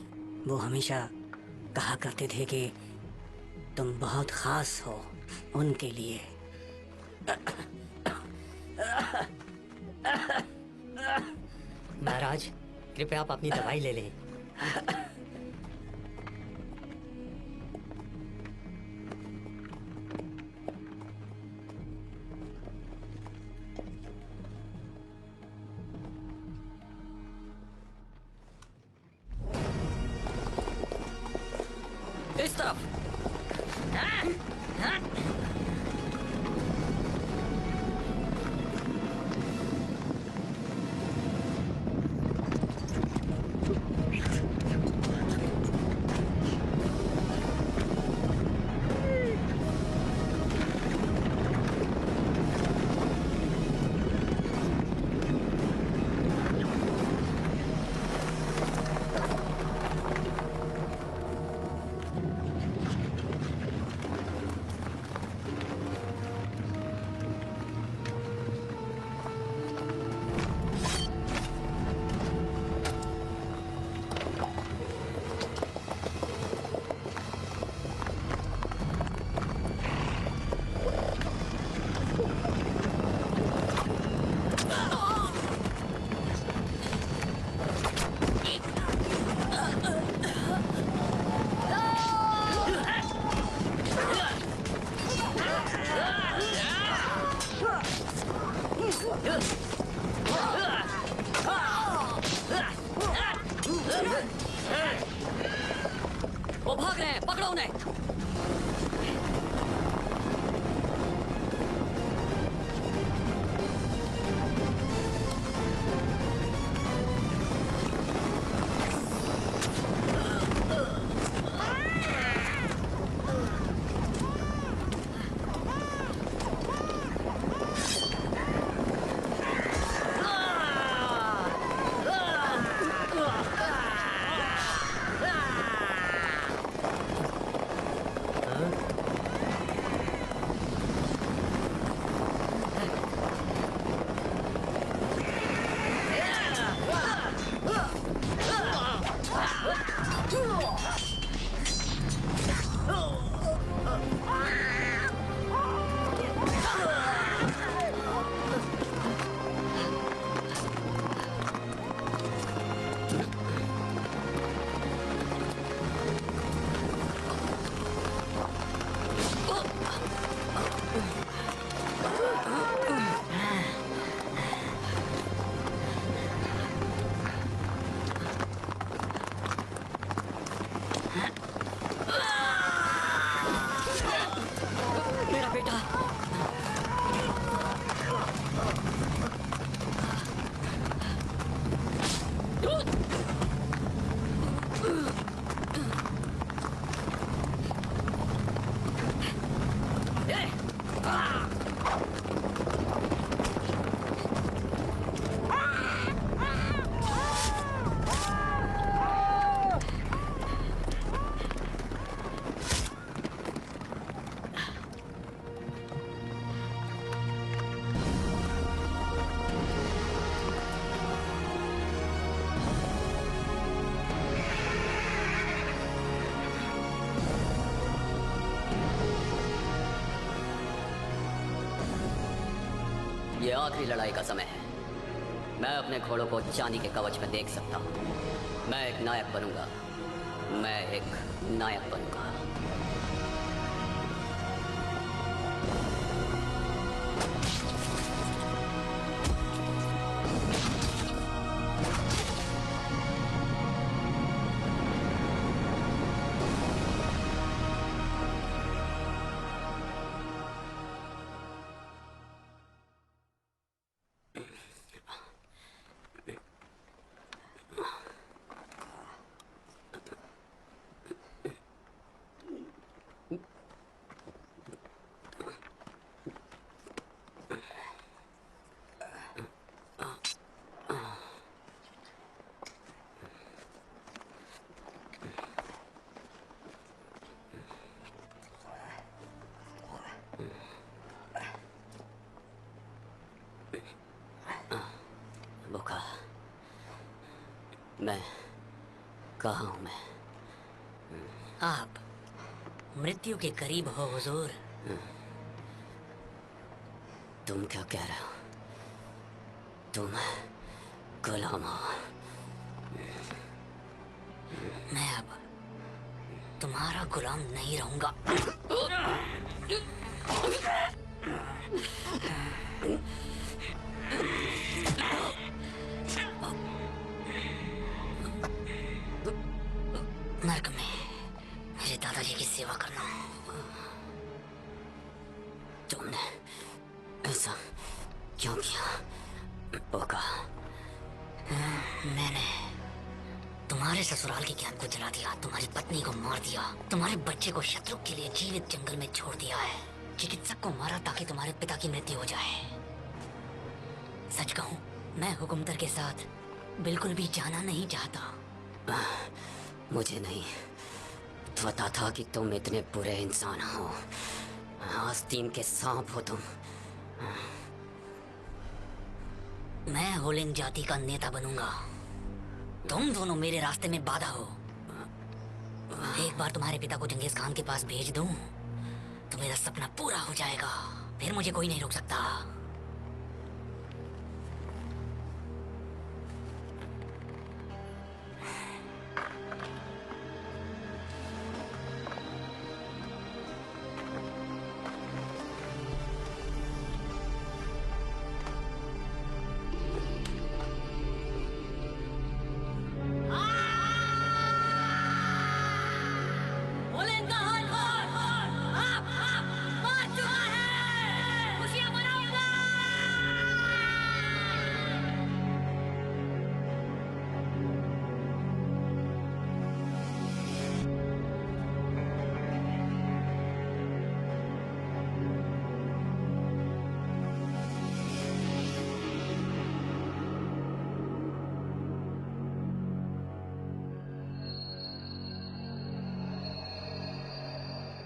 वो हमेशा कहा करते थे कि तुम बहुत खास हो उनके लिए। महाराज, कृपया आप अपनी दवाई ले लें। इस तरफ। ये आखिरी लड़ाई का समय है। मैं अपने घोड़ों को चांदी के कवच में देख सकता हूँ। मैं एक नायक बनूंगा। मैं एक नायक बनूंगा। बुका, मैं कहाँ हूँ मैं? आप मृत्यु के करीब हो हुजूर। तुम क्या कह रहे हो? तुम गुलाम हो। मैं अब तुम्हारा गुलाम नहीं रहूंगा। नर्क में मेरे दादाजी की सेवा करना। तुमने ऐसा क्यों किया बोका? मैंने तुम्हारे ससुराल के ज्ञान को जला दिया, तुम्हारी पत्नी को मार दिया, तुम्हारे बच्चे को शत्रु के लिए जीवित जंगल में छोड़ दिया है। चिकित्सक को मारा ताकि तुम्हारे पिता की मृत्यु हो जाए। सच कहूं, मैं हुकुमतर के साथ बिल्कुल भी जाना नहीं चाहता। मुझे नहीं पता था कि तुम इतने बुरे इंसान हो। आस्तीन के सांप हो तुम। मैं होलिन जाति का नेता बनूंगा। तुम दोनों मेरे रास्ते में बाधा हो। एक बार तुम्हारे पिता को चंगेज खान के पास भेज दूं तो मेरा सपना पूरा हो जाएगा। फिर मुझे कोई नहीं रोक सकता।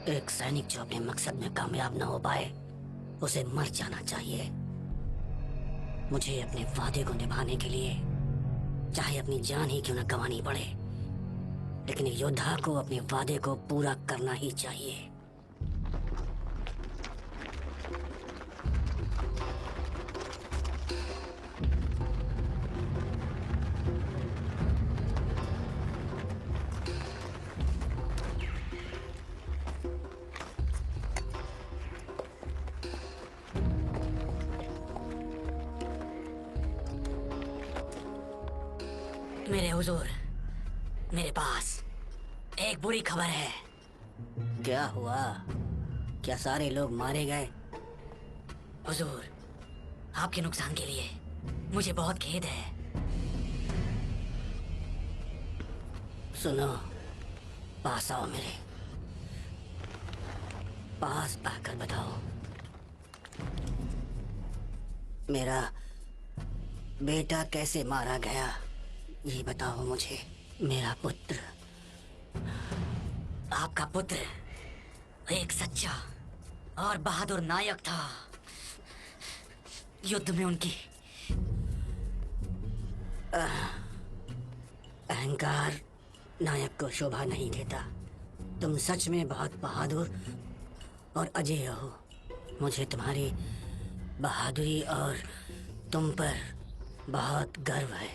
एक सैनिक जो अपने मकसद में कामयाब न हो पाए, उसे मर जाना चाहिए। मुझे अपने वादे को निभाने के लिए चाहे अपनी जान ही क्यों न गंवानी पड़े, लेकिन योद्धा को अपने वादे को पूरा करना ही चाहिए। मेरे हुजूर, मेरे पास एक बुरी खबर है। क्या हुआ? क्या सारे लोग मारे गए? हुजूर, आपके नुकसान के लिए मुझे बहुत खेद है। सुनो, पास आओ, मेरे पास आकर बताओ, मेरा बेटा कैसे मारा गया? ये बताओ मुझे। मेरा पुत्र, आपका पुत्र एक सच्चा और बहादुर नायक था। युद्ध में उनकी अहंकार नायक को शोभा नहीं देता। तुम सच में बहुत बहादुर और अजेय हो। मुझे तुम्हारी बहादुरी और तुम पर बहुत गर्व है।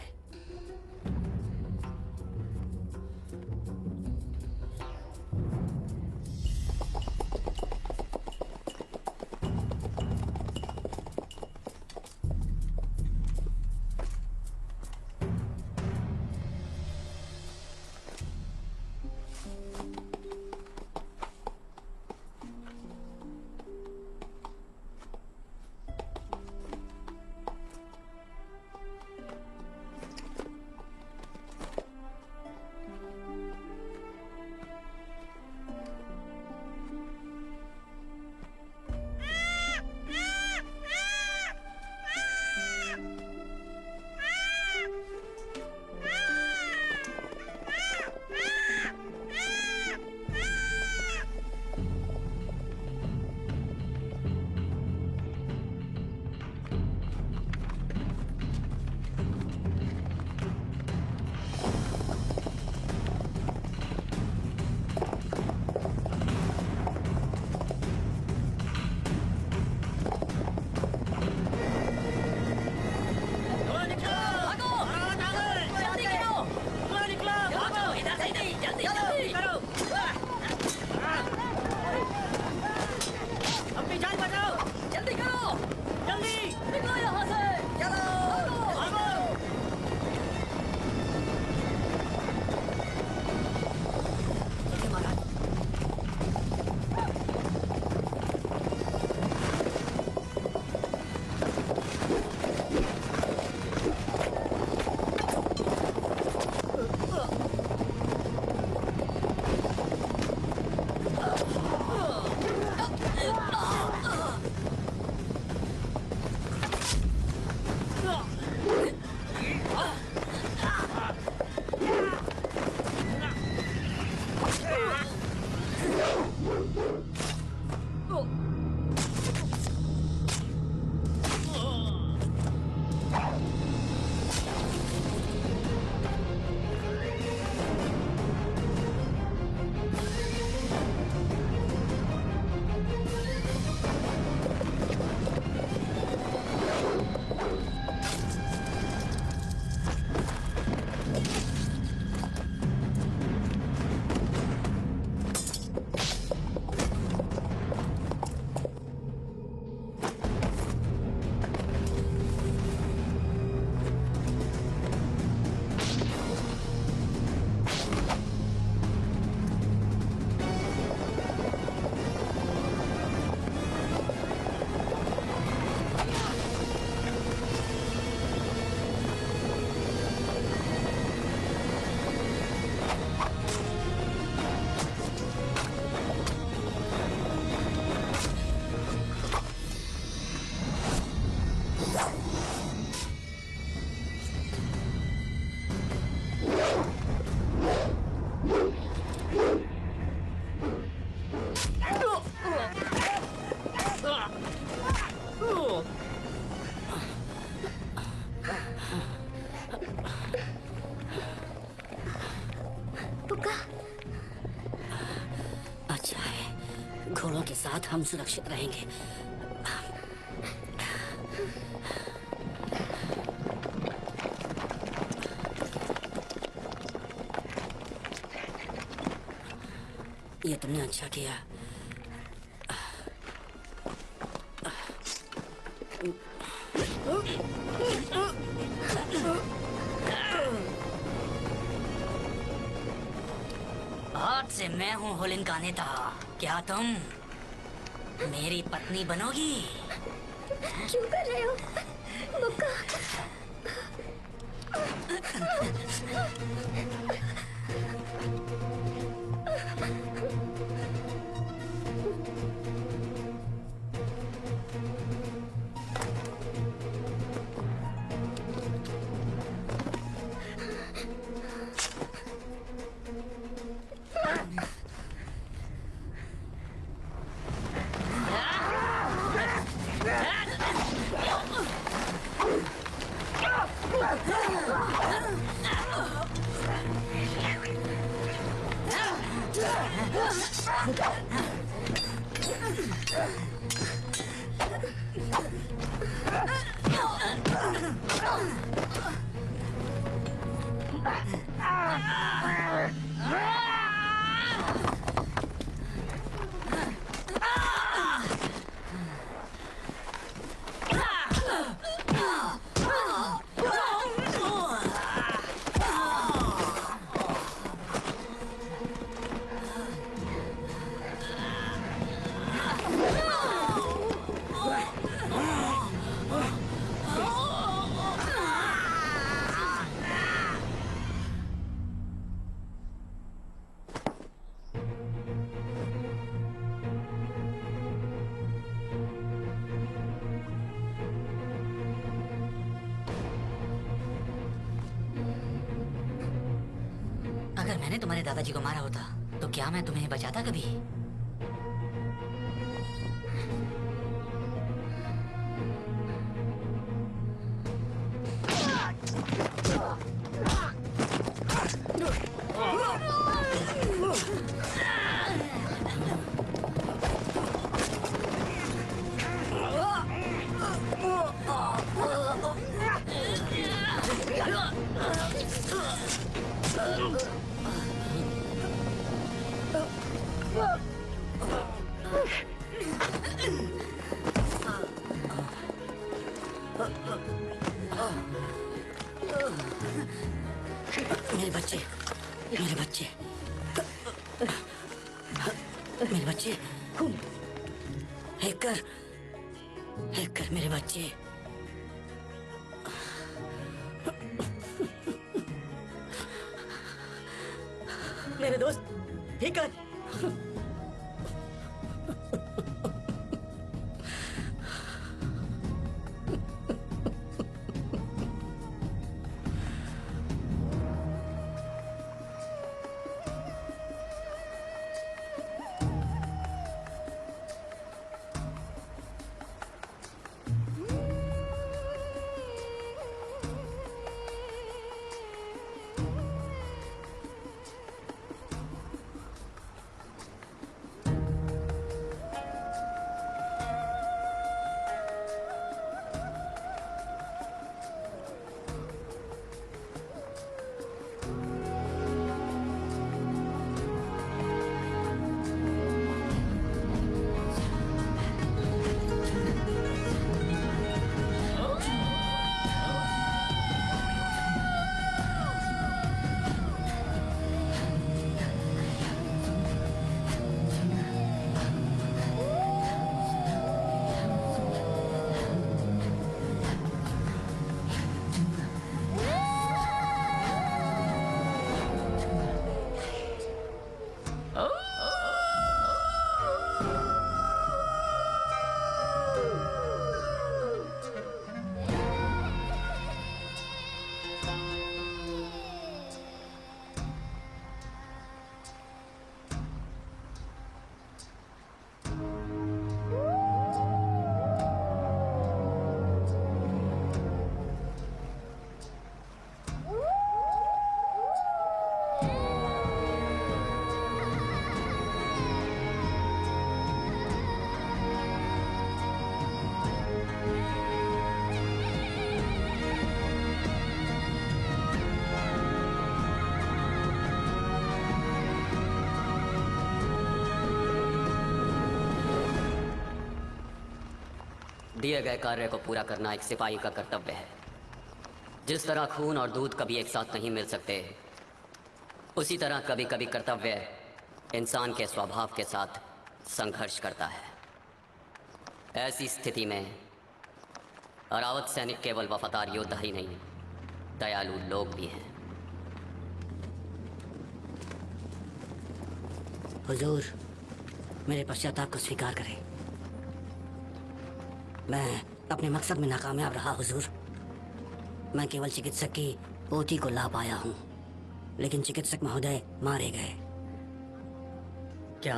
अच्छा है, घोड़ों के साथ हम सुरक्षित रहेंगे। ये तुमने अच्छा किया। आज से मैं हूँ होलिन का नेता। क्या तुम मेरी पत्नी बनोगी? क्यों कर रहे हो मुक्का? मैंने तुम्हारे दादाजी को मारा होता तो क्या मैं तुम्हें बचाता कभी? मेरे बच्चे, मेरे बच्चे, मेरे बच्चे, हैकर, हैकर मेरे बच्चे। मेरे दोस्त हैकर। दिए गए कार्य को पूरा करना एक सिपाही का कर्तव्य है। जिस तरह खून और दूध कभी एक साथ नहीं मिल सकते, उसी तरह कभी कभी कर्तव्य इंसान के स्वभाव के साथ संघर्ष करता है। ऐसी स्थिति में अरावत सैनिक केवल वफादार योद्धा ही नहीं, दयालु लोग भी हैं। हुजूर, मेरे पश्चाताप को स्वीकार करें। मैं अपने मकसद में नाकामयाब रहा हुजूर। मैं केवल चिकित्सक की पोती को ला पाया हूँ, लेकिन चिकित्सक महोदय मारे गए। क्या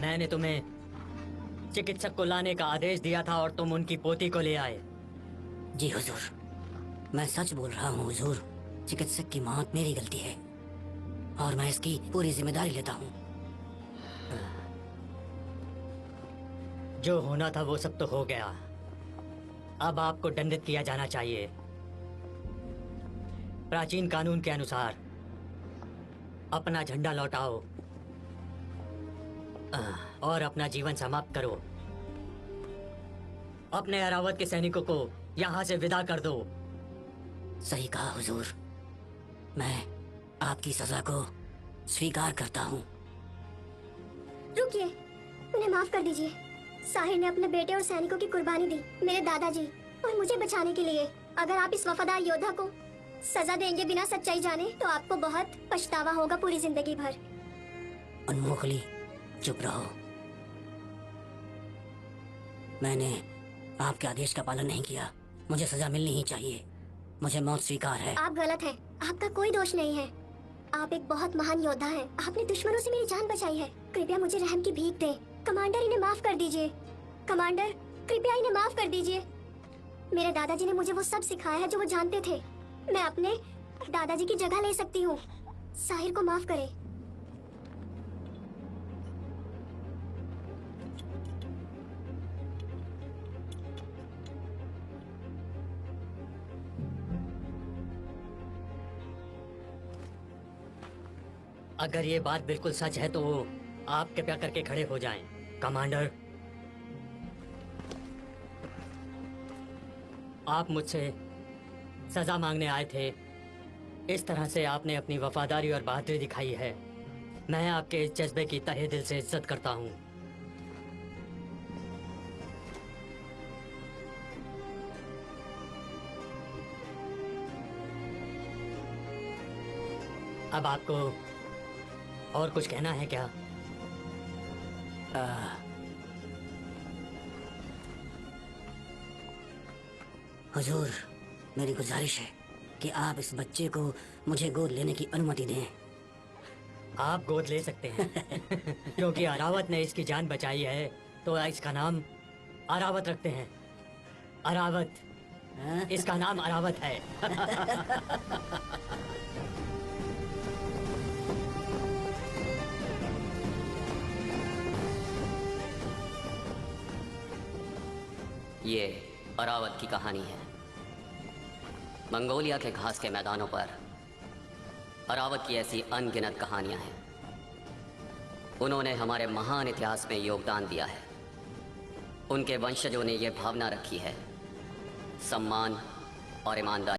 मैंने तुम्हें चिकित्सक को लाने का आदेश दिया था और तुम उनकी पोती को ले आए? जी हुजूर, मैं सच बोल रहा हूँ हुजूर। चिकित्सक की मौत मेरी गलती है और मैं इसकी पूरी जिम्मेदारी लेता हूँ। जो होना था वो सब तो हो गया। अब आपको दंडित किया जाना चाहिए। प्राचीन कानून के अनुसार अपना झंडा लौटाओ और अपना जीवन समाप्त करो। अपने अरावत के सैनिकों को यहाँ से विदा कर दो। सही कहा हुजूर, मैं आपकी सजा को स्वीकार करता हूँ। रुकिए, उन्हें माफ कर दीजिए। साहिर ने अपने बेटे और सैनिकों की कुर्बानी दी, मेरे दादाजी और मुझे बचाने के लिए। अगर आप इस वफादार योद्धा को सजा देंगे बिना सच्चाई जाने, तो आपको बहुत पछतावा होगा पूरी जिंदगी भर। अनमोखली, चुप रहो। मैंने आपके आदेश का पालन नहीं किया, मुझे सजा मिलनी ही चाहिए। मुझे मौत स्वीकार है। आप गलत हैं। आपका कोई दोष नहीं है। आप एक बहुत महान योद्धा हैं। आपने दुश्मनों से मेरी जान बचाई है। कृपया मुझे रहम की भीख दें। कमांडर, इन्हें माफ कर दीजिए। कमांडर, कृपया इन्हें माफ कर दीजिए। मेरे दादाजी ने मुझे वो सब सिखाया है जो वो जानते थे। मैं अपने दादाजी की जगह ले सकती हूँ। साहिर को माफ करें। अगर ये बात बिल्कुल सच है तो आप कृपया करके खड़े हो जाएं। कमांडर, आप मुझसे सजा मांगने आए थे। इस तरह से आपने अपनी वफादारी और बहादुरी दिखाई है। मैं आपके इस जज्बे की तहे दिल से इज्जत करता हूँ। अब आपको और कुछ कहना है क्या? हुजूर, मेरी गुजारिश है कि आप इस बच्चे को मुझे गोद लेने की अनुमति दें। आप गोद ले सकते हैं क्योंकि अरावत ने इसकी जान बचाई है तो इसका नाम अरावत रखते हैं। अरावत, इसका नाम अरावत है। ये अरावत की कहानी है। मंगोलिया के घास के मैदानों पर अरावत की ऐसी अनगिनत कहानियां हैं। उन्होंने हमारे महान इतिहास में योगदान दिया है। उनके वंशजों ने यह भावना रखी है, सम्मान और ईमानदारी